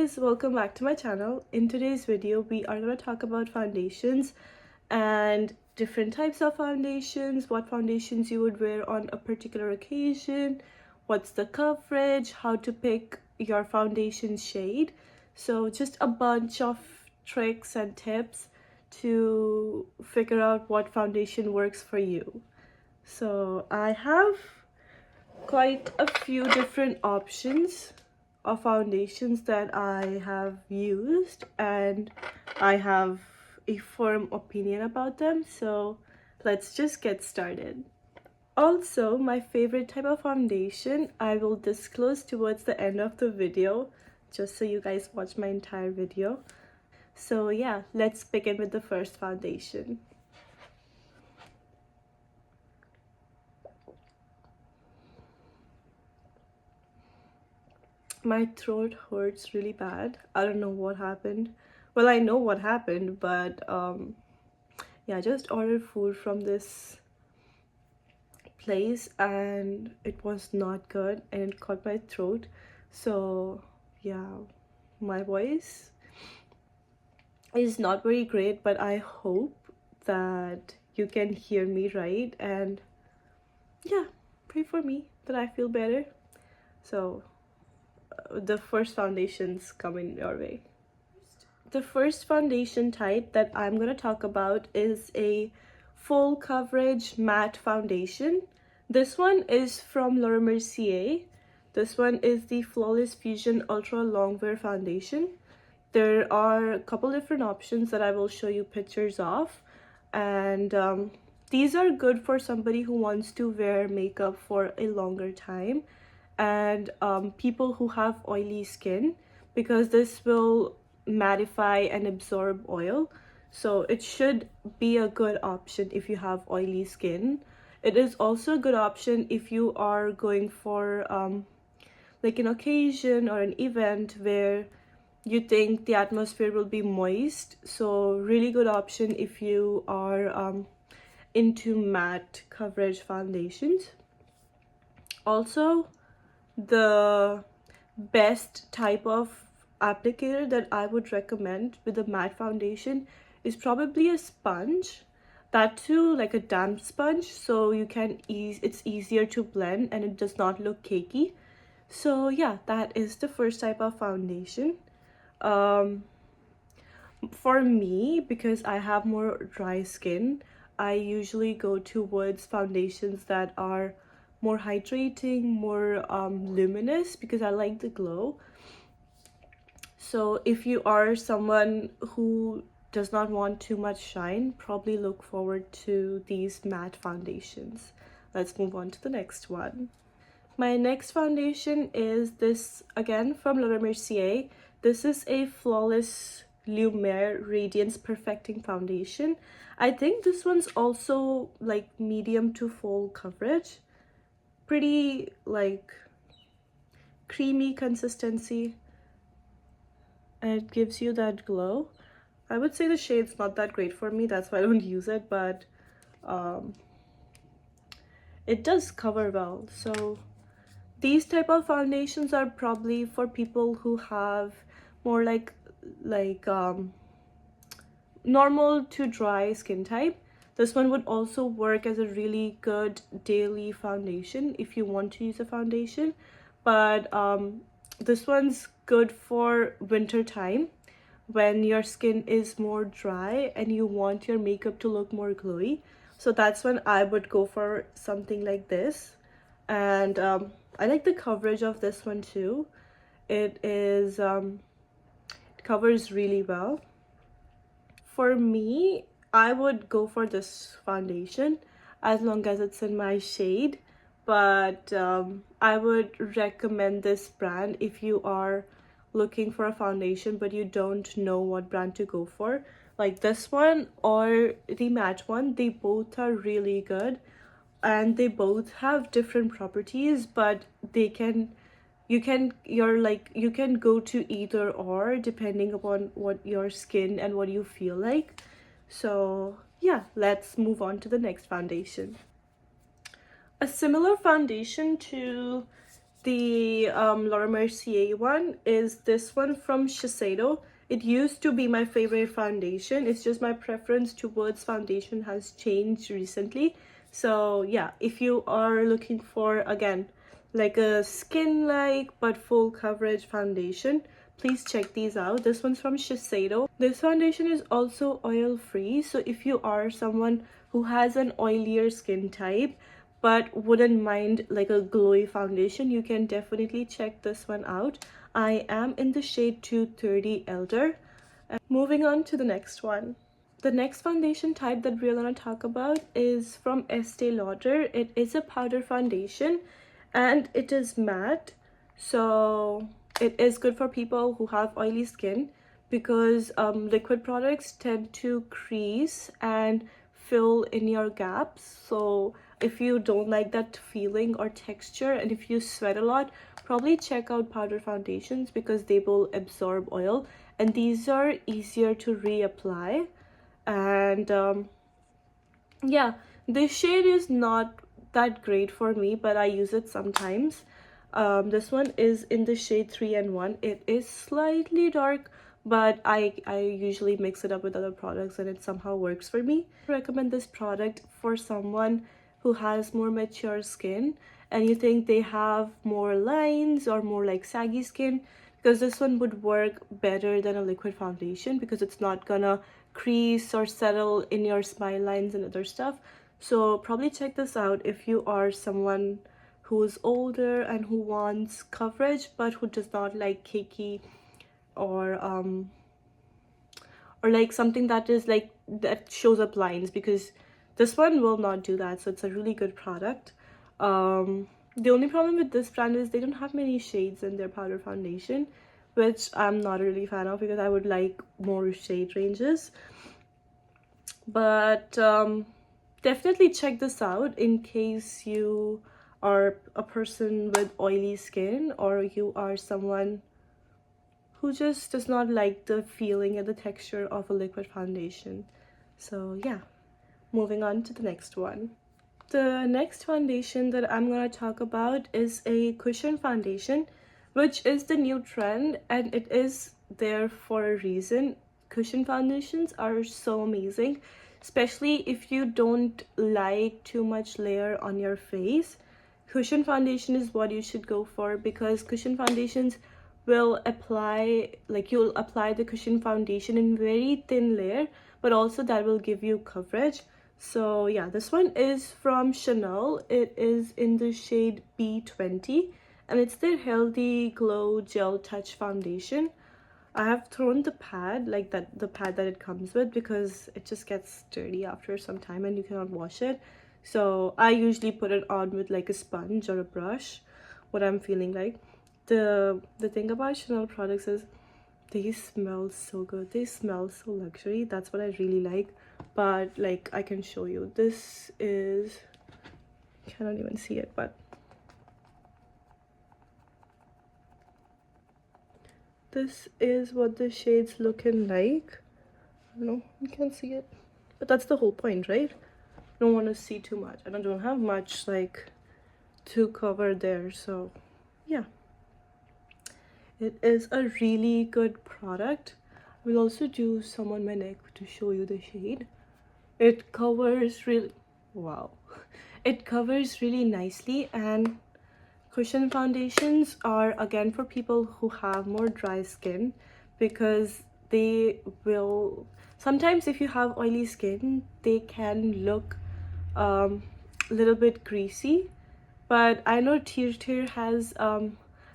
guys, welcome back to my channel. In today's video we are going to talk about foundations and different types of foundations, what foundations you would wear on a particular occasion, what's the coverage, how to pick your foundation shade. So just a bunch of tricks and tips to figure out what foundation works for you. So I have quite a few different options of foundations that I have used, and I have a firm opinion about them. So let's just get started. Also, my favorite type of foundation I will disclose towards the end of the video, just so you guys watch my entire video. So yeah, let's begin with the first foundation. My throat hurts really bad. I don't know what happened. Well, I know what happened, but yeah, I just ordered food from this place and it was not good and it caught my throat. So yeah, my voice is not very great, but I hope that you can hear me right, and yeah, pray for me that I feel better. So the first foundations coming your way. The first foundation type that I'm going to talk about is a full coverage matte foundation. This one is from Laura Mercier. This one is the Flawless Fusion Ultra Longwear Foundation. There are a couple different options that I will show you pictures of, and these are good for somebody who wants to wear makeup for a longer time, and people who have oily skin, because this will mattify and absorb oil. So it should be a good option if you have oily skin. It is also a good option if you are going for like an occasion or an event where you think the atmosphere will be moist. So really good option if you are into matte coverage foundations. Also, the best type of applicator that I would recommend with a matte foundation is probably a sponge. That too, like a damp sponge, so you can it's easier to blend and it does not look cakey. So yeah, that is the first type of foundation. For me, because I have more dry skin, I usually go towards foundations that are more hydrating, more luminous, because I like the glow. So if you are someone who does not want too much shine, probably look forward to these matte foundations. Let's move on to the next one. My next foundation is this, again from Laura Mercier. This is a Flawless Lumiere Radiance Perfecting Foundation. I think this one's also like medium to full coverage. Pretty like creamy consistency, and it gives you that glow. I would say the shade's not that great for me, that's why I don't use it, but it does cover well. So these type of foundations are probably for people who have more like normal to dry skin type. This one would also work as a really good daily foundation if you want to use a foundation, but this one's good for winter time when your skin is more dry and you want your makeup to look more glowy. So that's when I would go for something like this. And I like the coverage of this one too. It is it covers really well. For me, I would go for this foundation as long as it's in my shade, but I would recommend this brand if you are looking for a foundation but you don't know what brand to go for. Like this one or the matte one, they both are really good and they both have different properties, but they can you can go to either or depending upon what your skin and what you feel like. So yeah, let's move on to the next foundation. A similar foundation to The Laura Mercier one is this one from Shiseido. It used to be my favorite foundation. It's just my preference towards foundation has changed recently. So yeah, if you are looking for, again, like a skin-like but full coverage foundation, please check these out. This one's from Shiseido. This foundation is also oil-free, so if you are someone who has an oilier skin type but wouldn't mind like a glowy foundation, you can definitely check this one out. I am in the shade 230 Elder. Moving on to the next one. The next foundation type that we're going to talk about is from Estee Lauder. It is a powder foundation and it is matte, so it is good for people who have oily skin because liquid products tend to crease and fill in your gaps. So if you don't like that feeling or texture, and if you sweat a lot, probably check out powder foundations because they will absorb oil, and these are easier to reapply. And yeah, this shade is not that great for me, but I use it sometimes. This one is in the shade 3-in-1. It is slightly dark, but I usually mix it up with other products and it somehow works for me. I recommend this product for someone who has more mature skin and you think they have more lines or more like saggy skin, because this one would work better than a liquid foundation because it's not gonna crease or settle in your smile lines and other stuff. So probably check this out if you are someone who's older and who wants coverage but who does not like cakey or like something that is like that shows up lines, because this one will not do that. So it's a really good product. The only problem with this brand is they don't have many shades in their powder foundation, which I'm not a really fan of because I would like more shade ranges. But definitely check this out in case you are a person with oily skin or you are someone who just does not like the feeling and the texture of a liquid foundation. So yeah, moving on to the next one. The next foundation that I'm going to talk about is a cushion foundation, which is the new trend and it is there for a reason. Cushion foundations are so amazing, especially if you don't like too much layer on your face. Cushion foundation is what you should go for because cushion foundations will apply, like you'll apply the cushion foundation in very thin layer, but also that will give you coverage. So yeah, this one is from Chanel. It is in the shade B20 and it's their Healthy Glow Gel Touch Foundation. I have thrown the pad, like that, the pad that it comes with, because it just gets dirty after some time and you cannot wash it. So I usually put it on with like a sponge or a brush, what I'm feeling like. The thing about Chanel products is they smell so good. They smell so luxury. That's what I really like. But like I can show you, this is, cannot even see it, but this is what the shade's looking like. I don't know, you can't see it, but that's the whole point, right? I don't want to see too much and I don't have much like to cover there. So yeah, it is a really good product. I will also do some on my neck to show you the shade. It covers really, wow, it covers really nicely. And cushion foundations are again for people who have more dry skin because they will sometimes, if you have oily skin, they can look a little bit greasy. But I know Tirtir has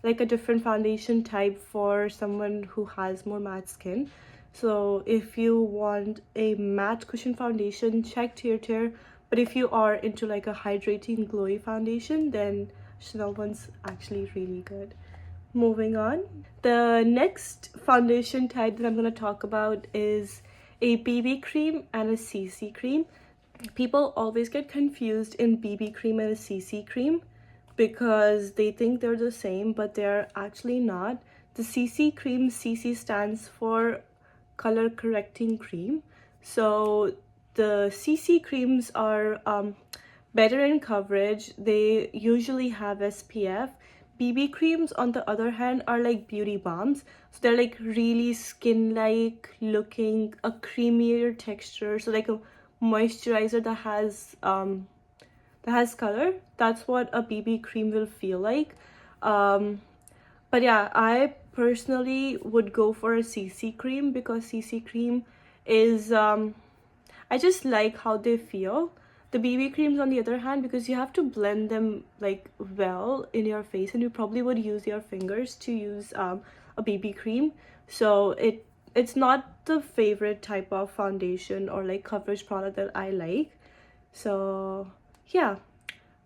like a different foundation type for someone who has more matte skin. So if you want a matte cushion foundation, check Tirtir. But if you are into like a hydrating glowy foundation, then Chanel one's actually really good. Moving on, the next foundation type that I'm going to talk about is a BB cream and a CC cream. People always get confused in BB cream and a CC cream because they think they're the same, but they're actually not. The CC cream, CC stands for color correcting cream. So the CC creams are better in coverage. They usually have SPF. BB creams on the other hand are like beauty balms. So they're like really skin-like looking, a creamier texture, so like a moisturizer that has color. That's what a BB cream will feel like. But yeah, I personally would go for a CC cream because CC cream is I just like how they feel. The BB creams on the other hand, because you have to blend them like well in your face, and you probably would use your fingers to use a BB cream. So it's not the favorite type of foundation or like coverage product that I like. So yeah,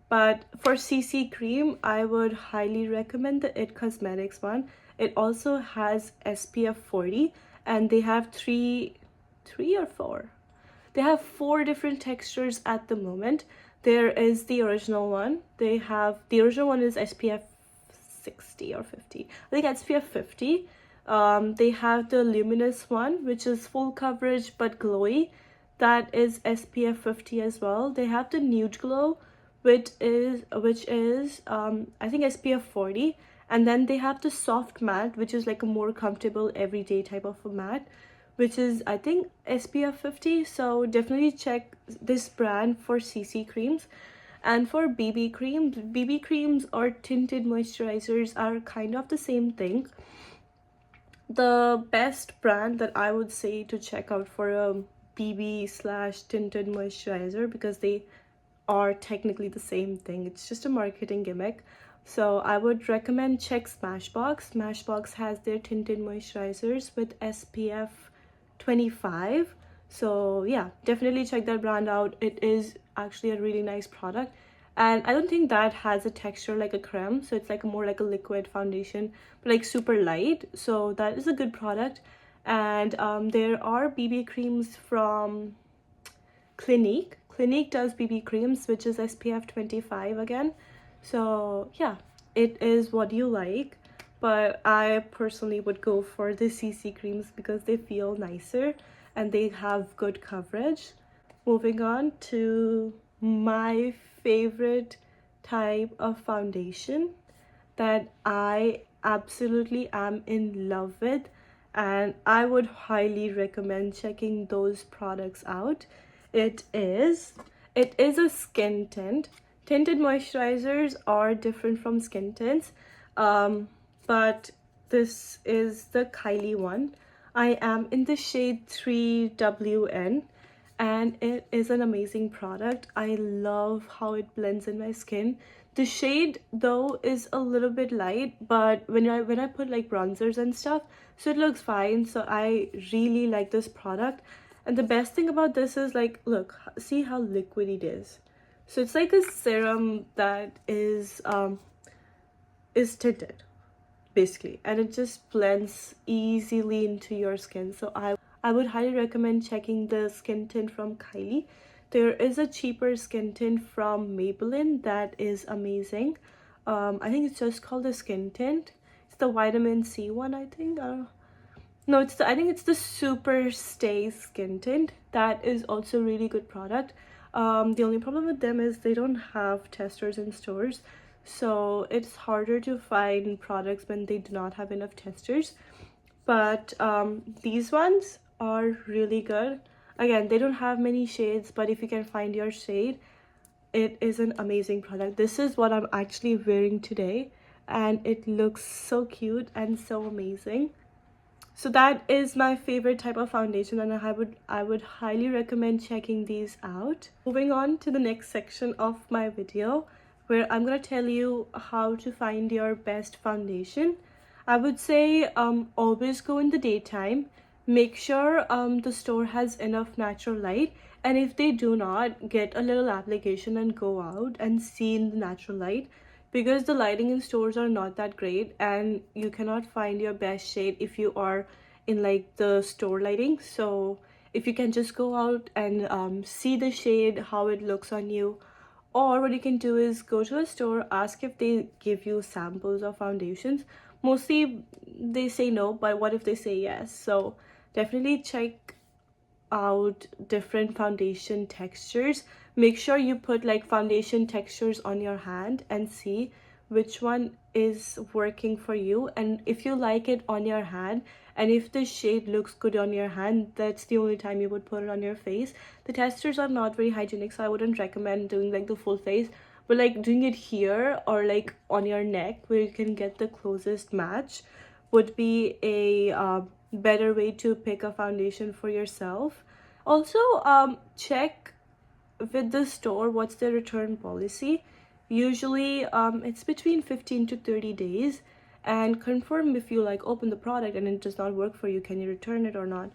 but for CC cream, I would highly recommend the It Cosmetics one. It also has SPF 40, and they have three or four. They have 4 different textures at the moment. There is the original one. The original one is SPF 60 or 50. I think SPF 50. They have the luminous one, which is full coverage but glowy. That is SPF 50 as well. They have the nude glow, which is I think SPF 40. And then they have the soft matte, which is like a more comfortable everyday type of a matte, which is I think SPF 50. So definitely check this brand for CC creams. And for BB creams or tinted moisturizers are kind of the same thing. The best brand that I would say to check out for a BB slash tinted moisturizer, because they are technically the same thing, it's just a marketing gimmick. So I would recommend check Smashbox. Smashbox has their tinted moisturizers with SPF 25. So yeah, definitely check that brand out. It is actually a really nice product, and I don't think that has a texture like a creme, so it's like more like a liquid foundation, but like super light. So that is a good product. And there are BB creams from Clinique. Clinique does BB creams, which is SPF 25 again. So yeah, it is what you like. But I personally would go for the CC creams because they feel nicer and they have good coverage. Moving on to my favorite type of foundation that I absolutely am in love with, and I would highly recommend checking those products out. It is a skin tint. Tinted moisturizers are different from skin tints, but this is the Kylie one. I am in the shade 3WN, and it is an amazing product. I love how it blends in my skin. The shade though is a little bit light, but when I put like bronzers and stuff, so it looks fine. So I really like this product. And the best thing about this is, like, look, see how liquid it is. So it's like a serum that is tinted basically, and it just blends easily into your skin. So I would highly recommend checking the skin tint from Kylie. There is a cheaper skin tint from Maybelline that is amazing. I think it's just called the skin tint. It's the vitamin C one, I think. No, I think it's the Super Stay skin tint. That is also a really good product. The only problem with them is they don't have testers in stores, so it's harder to find products when they do not have enough testers. But these ones are really good. Again, they don't have many shades, but if you can find your shade, it is an amazing product. This is what I'm actually wearing today, and it looks so cute and so amazing. So that is my favorite type of foundation, and I would highly recommend checking these out. Moving on to the next section of my video, where I'm gonna tell you how to find your best foundation. I would say always go in the daytime. Make sure the store has enough natural light, and if they do not, get a little application and go out and see in the natural light, because the lighting in stores are not that great and you cannot find your best shade if you are in like the store lighting. So if you can just go out and see the shade, how it looks on you, or what you can do is go to a store, ask if they give you samples of foundations. Mostly they say no, but what if they say yes? So definitely check out different foundation textures. Make sure you put like foundation textures on your hand and see which one is working for you, and if you like it on your hand, and if the shade looks good on your hand, that's the only time you would put it on your face. The testers are not very hygienic, so I wouldn't recommend doing like the full face, but like doing it here or like on your neck where you can get the closest match would be a better way to pick a foundation for yourself. Also, check with the store what's the return policy. Usually it's between 15 to 30 days, and confirm if you like open the product and it does not work for you, can you return it or not.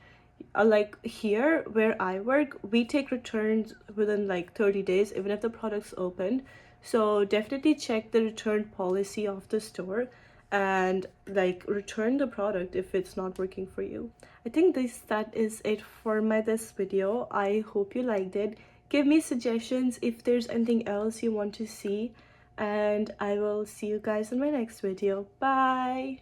Like here where I work, we take returns within like 30 days even if the product's opened. So definitely check the return policy of the store and like return the product if it's not working for you. I think that is it for my this video. I hope you liked it. Give me suggestions if there's anything else you want to see, and I will see you guys in my next video. Bye.